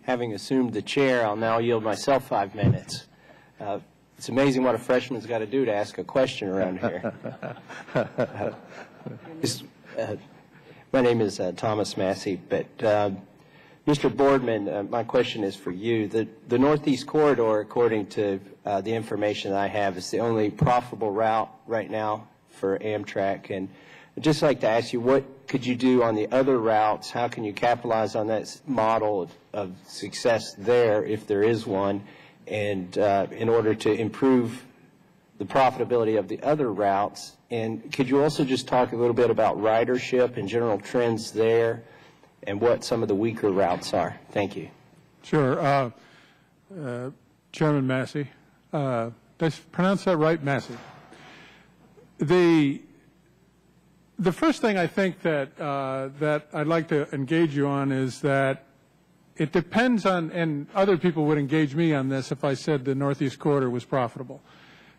having assumed the chair, I'll now yield myself 5 minutes. It's amazing what a freshman's got to do to ask a question around here. My name is Thomas Massie, but Mr. Boardman, my question is for you. The Northeast Corridor, according to the information that I have, is the only profitable route right now for Amtrak. And I'd just like to ask you, what could you do on the other routes? How can you capitalize on that model of success there, if there is one, and in order to improve the profitability of the other routes? And could you also just talk a little bit about ridership and general trends there and what some of the weaker routes are? Thank you. Sure. Chairman Massie. Did I pronounce that right? Massie. The first thing I think that that I'd like to engage you on is that it depends on, and other people would engage me on this if I said the Northeast Corridor was profitable.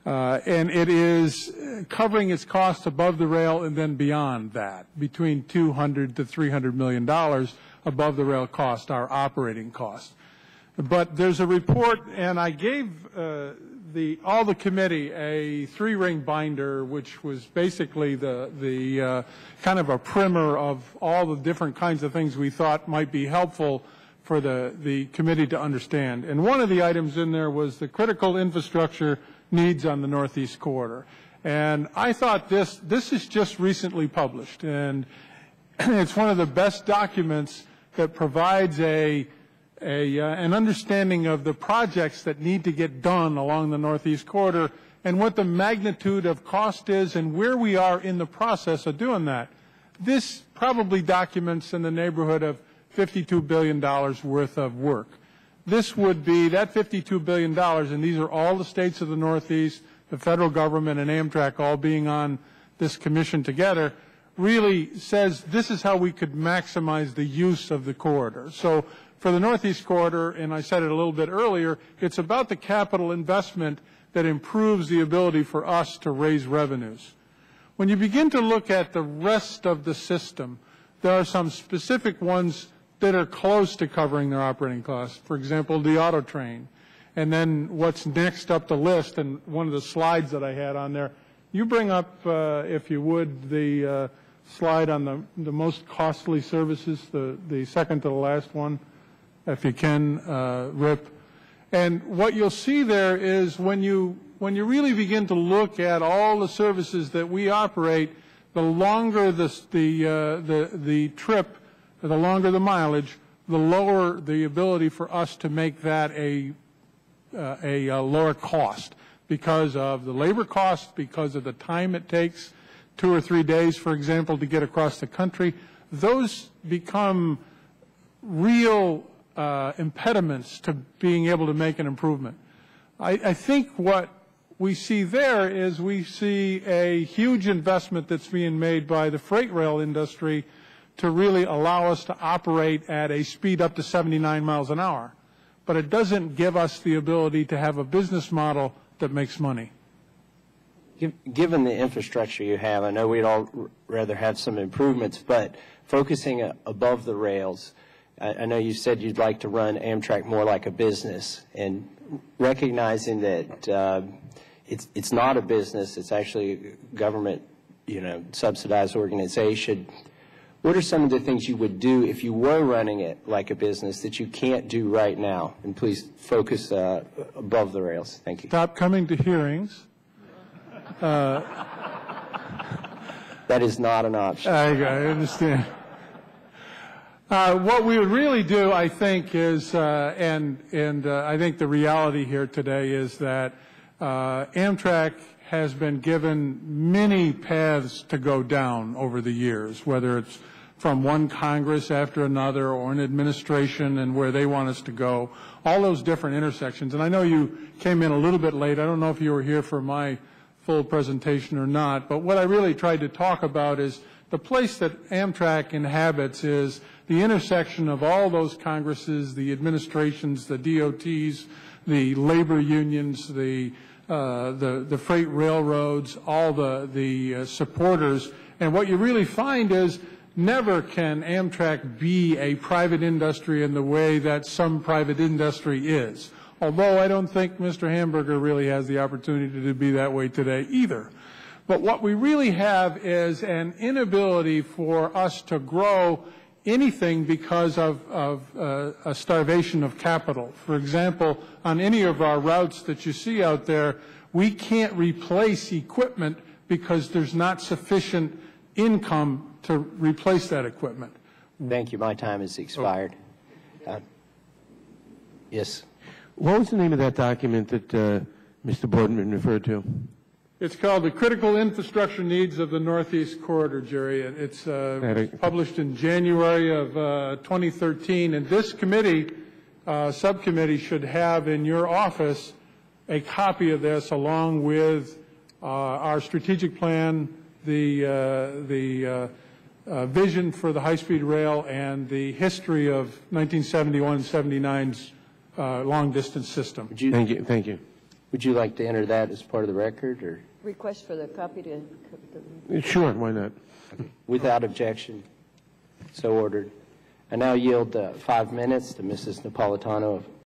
And it is covering its costs above the rail and then beyond that, between $200 to $300 million above the rail cost, our operating cost. But there's a report, and I gave all the committee a 3-ring binder, which was basically the kind of a primer of all the different kinds of things we thought might be helpful for the committee to understand. And one of the items in there was the critical infrastructure needs on the Northeast Corridor. And I thought this is just recently published, and it's one of the best documents that provides an understanding of the projects that need to get done along the Northeast Corridor and what the magnitude of cost is and where we are in the process of doing that. This probably documents in the neighborhood of $52 billion worth of work. This would be that $52 billion, and these are all the states of the Northeast, the federal government and Amtrak all being on this commission together, really says this is how we could maximize the use of the corridor. So for the Northeast Corridor, and I said it a little bit earlier, it's about the capital investment that improves the ability for us to raise revenues. When you begin to look at the rest of the system, there are some specific ones that are close to covering their operating costs. For example, the auto train. And then what's next up the list, and one of the slides that I had on there, you bring up, if you would, the slide on the most costly services, the second to the last one, if you can, Rip. And what you'll see there is when you really begin to look at all the services that we operate, the longer the trip, the longer the mileage, the lower the ability for us to make that a lower cost because of the labor cost, because of the time it takes, 2 or 3 days, for example, to get across the country. Those become real impediments to being able to make an improvement. I think what we see there is we see a huge investment that's being made by the freight rail industry to really allow us to operate at a speed up to 79 miles an hour. But it doesn't give us the ability to have a business model that makes money. Given the infrastructure you have, I know we'd all rather have some improvements, but focusing above the rails, I know you said you'd like to run Amtrak more like a business, and recognizing that it's not a business, it's actually a government, subsidized organization. What are some of the things you would do if you were running it like a business that you can't do right now? And please focus above the rails. Thank you. Stop coming to hearings. That is not an option. I understand. What we would really do, I think, is, and I think the reality here today is that Amtrak has been given many paths to go down over the years, whether it's from one Congress after another or an administration and where they want us to go, all those different intersections. And I know you came in a little bit late. I don't know if you were here for my full presentation or not, but what I really tried to talk about is the place that Amtrak inhabits is the intersection of all those Congresses, the administrations, the DOTs, the labor unions, the freight railroads, all the supporters. And what you really find is never can Amtrak be a private industry in the way that some private industry is. Although I don't think Mr. Hamburger really has the opportunity to be that way today either. But what we really have is an inability for us to grow anything because of a starvation of capital. For example, on any of our routes that you see out there, we can't replace equipment because there's not sufficient income to replace that equipment. Thank you. My time has expired. Yes. What was the name of that document that Mr. Boardman referred to? It's called The Critical Infrastructure Needs of the Northeast Corridor, Jerry. It's published in January of 2013. And this committee, subcommittee, should have in your office a copy of this along with our strategic plan, the vision for the high-speed rail, and the history of 1971-79's long-distance system. Thank you. Thank you. Would you like to enter that as part of the record, or? Request for the copy to... Sure, why not? Without objection. So ordered. I now yield 5 minutes to Mrs. Napolitano of